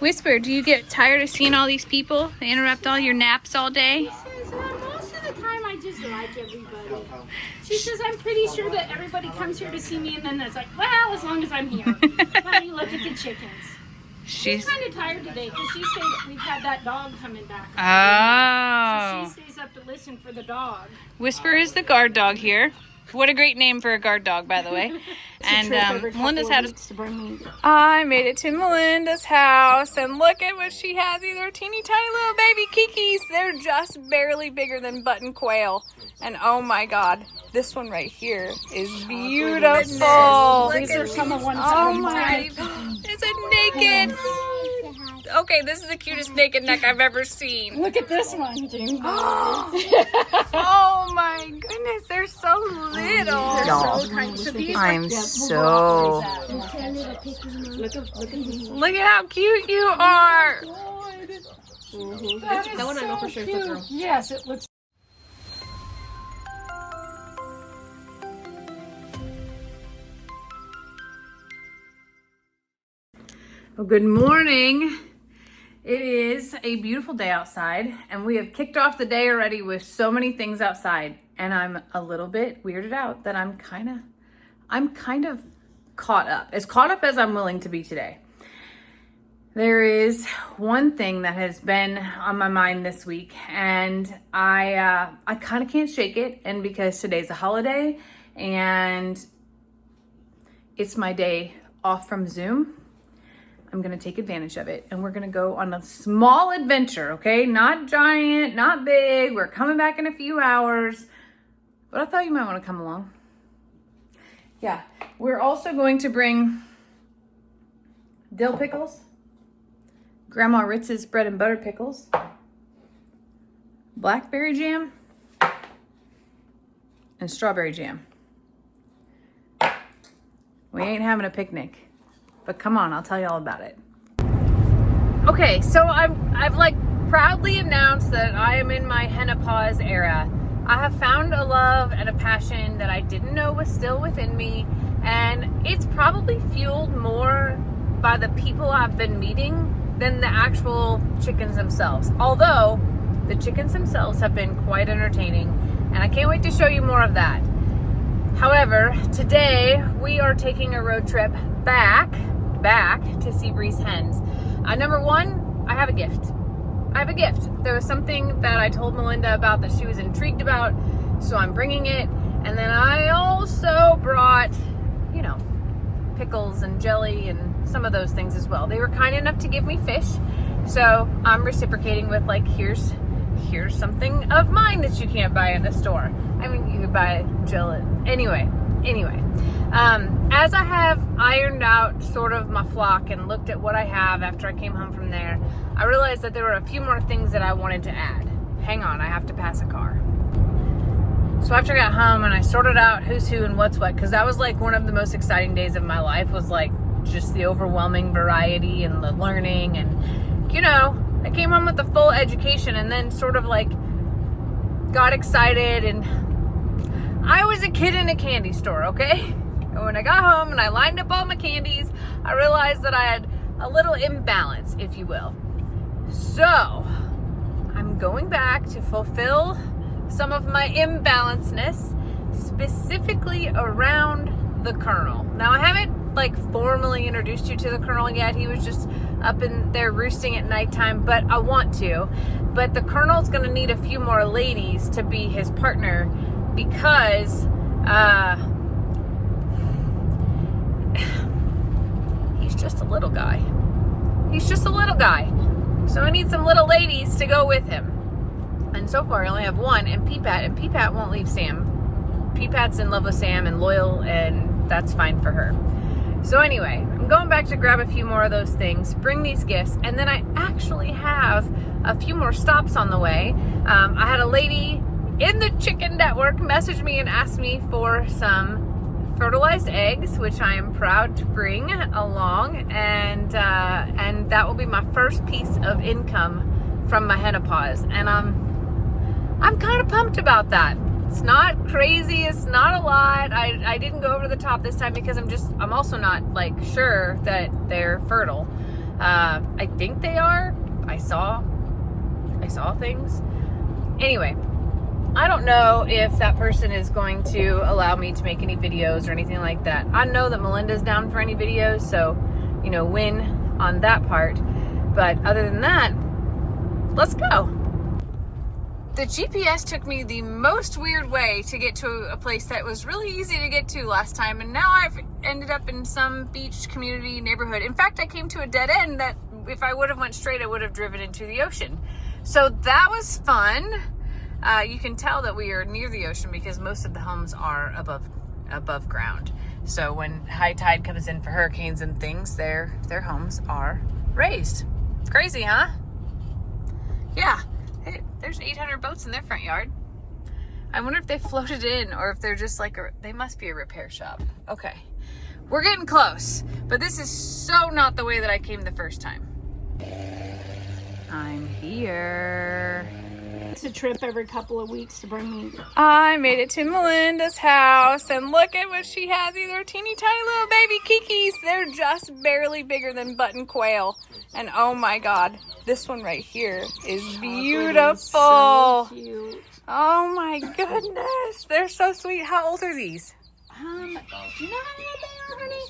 Whisper, do you get tired of seeing all these people? They interrupt all your naps all day? She says, most of the time I just like everybody. She says, I'm pretty sure that everybody comes here to see me, and then it's like, well, as long as I'm here. Honey, look at the chickens. She's kind of tired today because we've had that dog coming back. Oh. So she stays up to listen for the dog. Whisper is the guard dog here. What a great name for a guard dog, by the way. And Melinda's had. I made it to Melinda's house, and look at what she has. These are teeny tiny little baby kikis. They're just barely bigger than button quail. And oh my God, this one right here is beautiful. These are some of ones. Oh my! It's a naked. Okay, this is the cutest naked neck I've ever seen. Look at this one, Jane. Oh my goodness, they're so little. They're so tiny. So these I'm so. Look at how cute you are. That one I know for sure is a girl. Yes, it looks. Well, good morning. It is a beautiful day outside, and we have kicked off the day already with so many things outside, and I'm a little bit weirded out that I'm kind of caught up as I'm willing to be today. There is one thing that has been on my mind this week, and I kind of can't shake it, and because today's a holiday and it's my day off from Zoom, I'm going to take advantage of it, and we're going to go on a small adventure, okay? Not giant, not big. We're coming back in a few hours, but I thought you might want to come along. Yeah, we're also going to bring dill pickles, Grandma Ritz's bread and butter pickles, blackberry jam, and strawberry jam. We ain't having a picnic. But come on, I'll tell you all about it. Okay, so I've like proudly announced that I am in my henopause era. I have found a love and a passion that I didn't know was still within me, and it's probably fueled more by the people I've been meeting than the actual chickens themselves. Although the chickens themselves have been quite entertaining, and I can't wait to show you more of that. However, today we are taking a road trip back to Seabreeze Hens. Number one, I have a gift. There was something that I told Melinda about that she was intrigued about, so I'm bringing it. And then I also brought, pickles and jelly and some of those things as well. They were kind enough to give me fish, so I'm reciprocating with here's something of mine that you can't buy in the store. I mean, you could buy jelly. Anyway. As I have ironed out sort of my flock and looked at what I have after I came home from there, I realized that there were a few more things that I wanted to add. Hang on, I have to pass a car. So after I got home and I sorted out who's who and what's what, because that was like one of the most exciting days of my life, was like just the overwhelming variety and the learning, and I came home with a full education and then sort of like got excited, and I was a kid in a candy store, okay? And when I got home and I lined up all my candies, I realized that I had a little imbalance, if you will. So I'm going back to fulfill some of my imbalanceness, specifically around the Colonel. Now, I haven't formally introduced you to the Colonel yet. He was just up in there roosting at nighttime, but I want to. But the Colonel's gonna need a few more ladies to be his partner, because he's just a little guy. So I need some little ladies to go with him. And so far I only have one, and Peepat won't leave Sam. Peepat's in love with Sam and loyal, and that's fine for her. So anyway, I'm going back to grab a few more of those things, bring these gifts, and then I actually have a few more stops on the way. I had a lady in the chicken network message me and ask me for some fertilized eggs, which I am proud to bring along, and that will be my first piece of income from my henopause, and I'm kind of pumped about that. It's not crazy, it's not a lot. I didn't go over the top this time because I'm also not sure that they're fertile. I think they are. I saw things. Anyway, I don't know if that person is going to allow me to make any videos or anything like that. I know that Melinda's down for any videos, so, you know, win on that part. But other than that, let's go. The GPS took me the most weird way to get to a place that was really easy to get to last time, and now I've ended up in some beach community neighborhood. In fact, I came to a dead end that if I would have went straight, I would have driven into the ocean. So that was fun. You can tell that we are near the ocean because most of the homes are above ground. So when high tide comes in for hurricanes and things, their homes are raised. It's crazy, huh? Yeah. There's 800 boats in their front yard. I wonder if they floated in or if they're just like they must be a repair shop. Okay. We're getting close, but this is so not the way that I came the first time. I'm here. It's a trip every couple of weeks to bring me. I made it to Melinda's house, and look at what she has. These are teeny tiny little baby kikis. They're just barely bigger than button quail. And oh my God, this one right here is beautiful. So cute. Oh my goodness, they're so sweet. How old are these? Do you know how old they are, honey?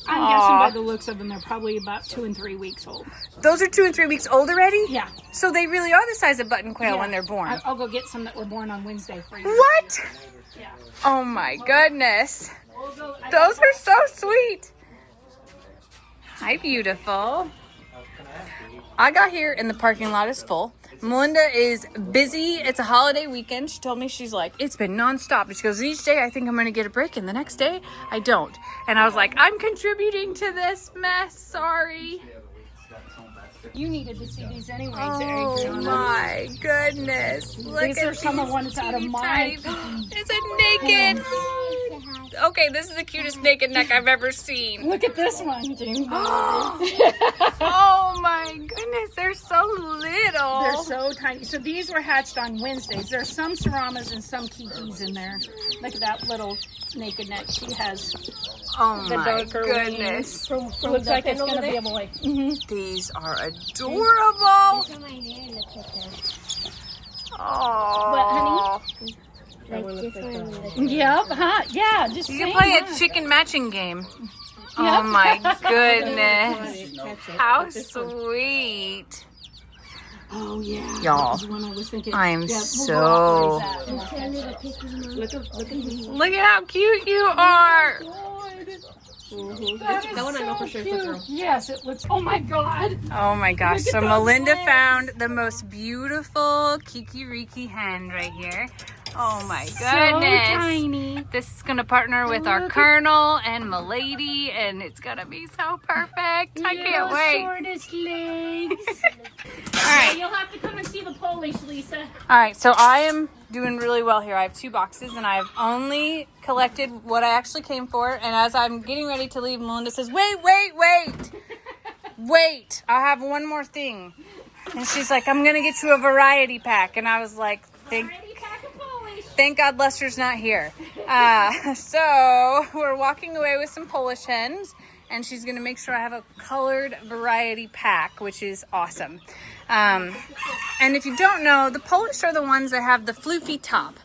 I'm guessing by the looks of them, they're probably about 2 and 3 weeks old. Those are 2 and 3 weeks old already? Yeah. So they really are the size of button quail when they're born. I'll go get some that were born on Wednesday for you. What? Yeah. Oh my goodness. Those are so sweet. Hi, beautiful. I got here and the parking lot is full. Melinda is busy. It's a holiday weekend. She told me, she's like, it's been nonstop. She goes, each day I think I'm going to get a break, and the next day I don't. And I was like, I'm contributing to this mess. Sorry. You needed to see these anyways. Oh my goodness. Look These at are some of ones out of my... It's a naked. Okay, this is the cutest naked neck I've ever seen. Look at this one, James. Oh my goodness, they're so little. They're so tiny. So these were hatched on Wednesdays. There's some Saramas and some Kikis in there. Look at that little naked neck. She has the darker wings. Looks like it's going to be a boy. Mm-hmm. These are adorable. Oh. What, honey? Like this one. Yep, huh? Yeah, just you can play a chicken matching game. Oh my goodness. How sweet. Oh yeah. Y'all, I am so... Look at how cute you are. That one I know for sure is a girl. Yes, it looks... Oh my God. Oh my gosh. So Melinda found the most beautiful kikiriki hen right here. Oh my goodness. So tiny. This is going to partner with our Colonel and Milady, and it's going to be so perfect. I can't wait. Shortest legs. All right. You'll have to come and see the Polish, Lisa. All right, so I am doing really well here. I have 2 boxes, and I've only collected what I actually came for. And as I'm getting ready to leave, Melinda says, wait. Wait, I have one more thing. And she's like, I'm going to get you a variety pack. And I was like, thank God Lester's not here. So we're walking away with some Polish hens, and she's going to make sure I have a colored variety pack, which is awesome. And if you don't know, the Polish are the ones that have the floofy top.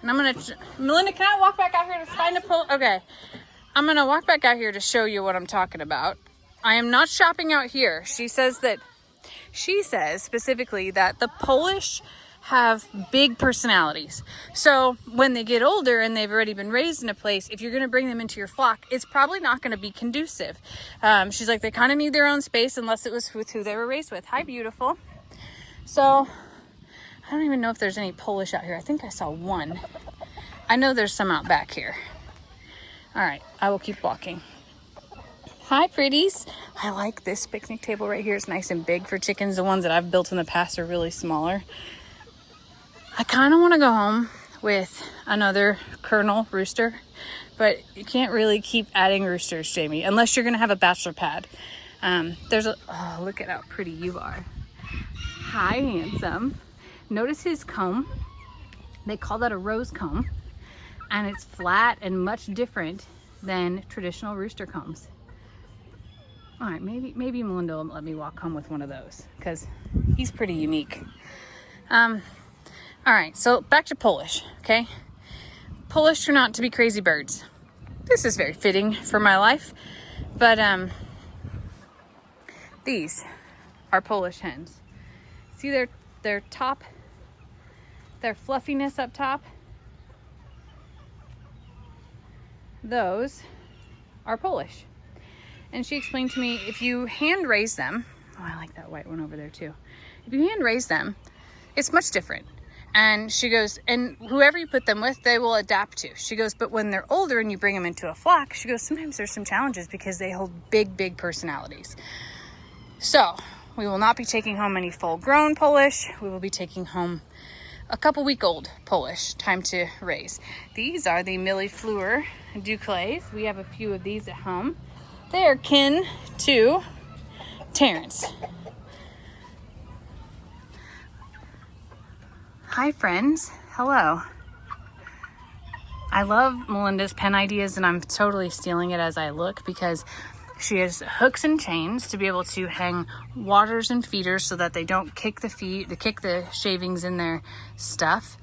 And I'm going to... Melinda, can I walk back out here to find a Polish? Okay. I'm going to walk back out here to show you what I'm talking about. I am not shopping out here. She says specifically that the Polish have big personalities. So when they get older and they've already been raised in a place, if you're going to bring them into your flock, it's probably not going to be conducive. She's like, they kind of need their own space unless it was with who they were raised with. Hi, beautiful. So I don't even know if there's any Polish out here. I think I saw one. I know there's some out back here. All right, I will keep walking. Hi, pretties. I like this picnic table right here. It's nice and big for chickens. The ones that I've built in the past are really smaller. I kind of want to go home with another Colonel rooster, but you can't really keep adding roosters, Jamie, unless you're going to have a bachelor pad. Oh, look at how pretty you are. Hi, handsome. Notice his comb. They call that a rose comb, and it's flat and much different than traditional rooster combs. All right, maybe Melinda will let me walk home with one of those because he's pretty unique. All right, so back to Polish, okay? Polish turn out to be crazy birds. This is very fitting for my life, but these are Polish hens. See their top, their fluffiness up top? Those are Polish. And she explained to me, if you hand raise them, oh, I like that white one over there too. If you hand raise them, it's much different. And she goes, and whoever you put them with, they will adapt to. She goes, but when they're older and you bring them into a flock, she goes, sometimes there's some challenges because they hold big personalities. So we will not be taking home any full grown Polish. We will be taking home a couple week old Polish, time to raise. These are the Millefleur Duclays. We have a few of these at home. They are kin to Terrence. Hi friends, hello. I love Melinda's pen ideas and I'm totally stealing it as I look because she has hooks and chains to be able to hang waters and feeders so that they don't kick the shavings in their stuff.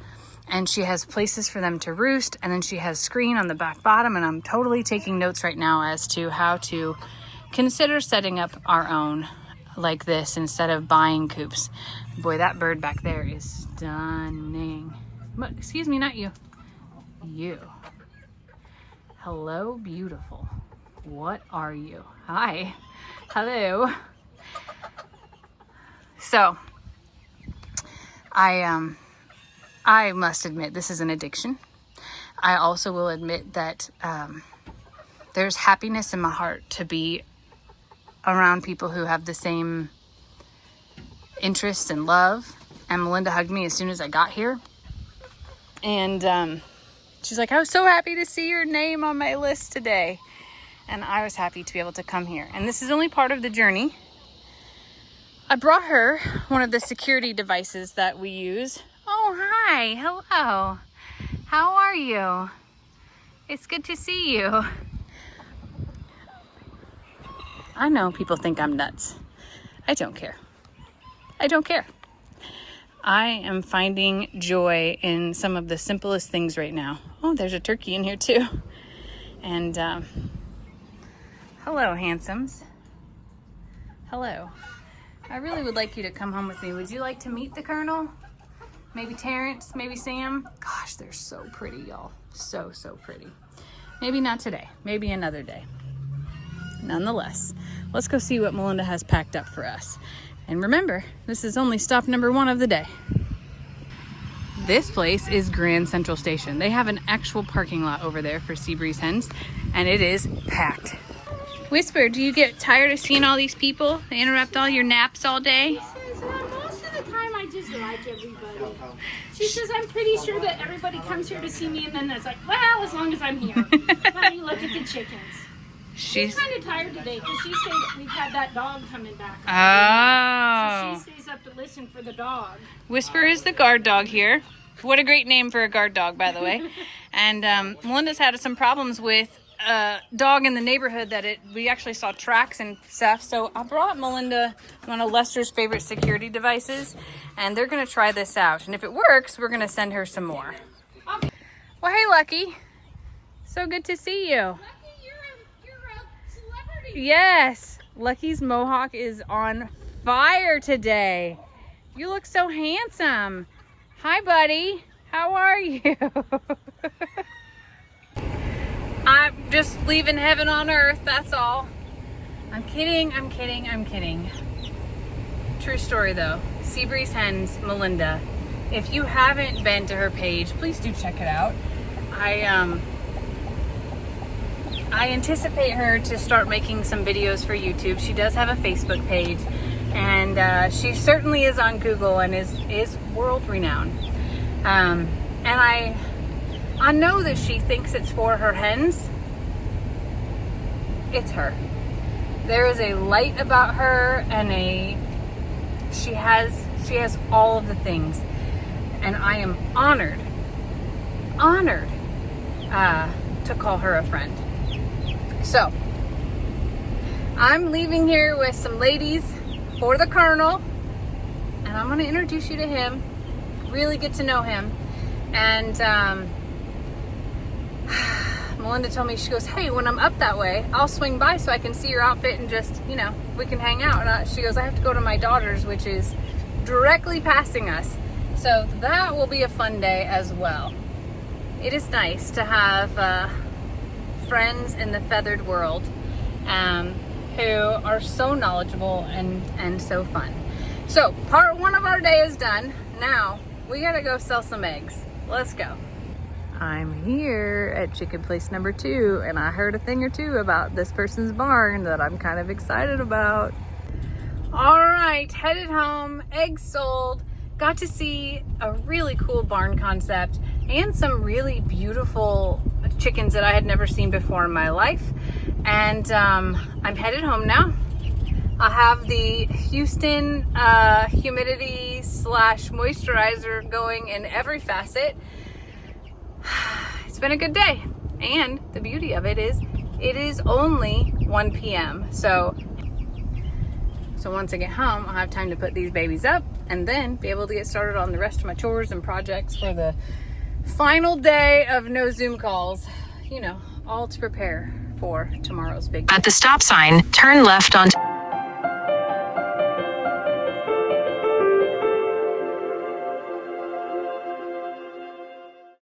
And she has places for them to roost, and then she has screen on the back bottom, and I'm totally taking notes right now as to how to consider setting up our own like this instead of buying coops. Boy, that bird back there is stunning. Excuse me, not you. You. Hello, beautiful. What are you? Hi. Hello. So, I must admit this is an addiction. I also will admit that there's happiness in my heart to be around people who have the same interests and love. And Melinda hugged me as soon as I got here. And she's like, I was so happy to see your name on my list today. And I was happy to be able to come here. And this is only part of the journey. I brought her one of the security devices that we use. Oh, hi. Hello. How are you? It's good to see you. I know people think I'm nuts. I don't care. I don't care. I am finding joy in some of the simplest things right now. Oh, there's a turkey in here too. And hello, handsomes. Hello. I really would like you to come home with me. Would you like to meet the Colonel? Maybe Terrence, maybe Sam. Gosh, they're so pretty, y'all. So pretty. Maybe not today, maybe another day. Nonetheless, let's go see what Melinda has packed up for us. And remember, this is only stop number 1 of the day. This place is Grand Central Station. They have an actual parking lot over there for Seabreeze hens, and it is packed. Whisper, do you get tired of seeing all these people? They interrupt all your naps all day? She says, most of the time I just like everybody. She says, I'm pretty sure that everybody comes here to see me, and then it's like, well, as long as I'm here. Honey, look at the chickens. She's kind of tired today because we've had that dog coming back. Oh. So she stays up to listen for the dog. Whisper is the guard dog here. What a great name for a guard dog, by the way. And Melinda's had some problems with a dog in the neighborhood we actually saw tracks and stuff. So I brought Melinda one of Lester's favorite security devices, and they're going to try this out. And if it works, we're going to send her some more. Okay. Well, hey, Lucky. So good to see you. Yes, Lucky's mohawk is on fire today. You look so handsome. Hi, buddy. How are you? I'm just leaving heaven on earth, that's all. I'm kidding. True story, though. Seabreeze Hens, Melinda. If you haven't been to her page, please do check it out. I anticipate her to start making some videos for YouTube. She does have a Facebook page, and she certainly is on Google and is world renowned. And I know that she thinks it's for her hens. It's her. There is a light about her, and she has all of the things, and I am honored to call her a friend. So, I'm leaving here with some ladies for the Colonel, and I'm going to introduce you to him, really get to know him. And Melinda told me, she goes, hey, when I'm up that way, I'll swing by so I can see your outfit and just, you know, we can hang out. And she goes, I have to go to my daughter's, which is directly passing us. So that will be a fun day as well. It is nice to have friends in the feathered world who are so knowledgeable and so fun. So part one of our day is done. Now we gotta go sell some eggs. Let's go. I'm here at chicken place number 2, and I heard a thing or two about this person's barn that I'm kind of excited about. All right, headed home, eggs sold. Got to see a really cool barn concept and some really beautiful chickens that I had never seen before in my life. And I'm headed home now. I have the Houston humidity / moisturizer going in every facet. It's been a good day. And the beauty of it is only 1 p.m. So once I get home, I'll have time to put these babies up and then be able to get started on the rest of my chores and projects for the final day of no Zoom calls. You know, all to prepare for tomorrow's big day. At the stop sign, turn left onto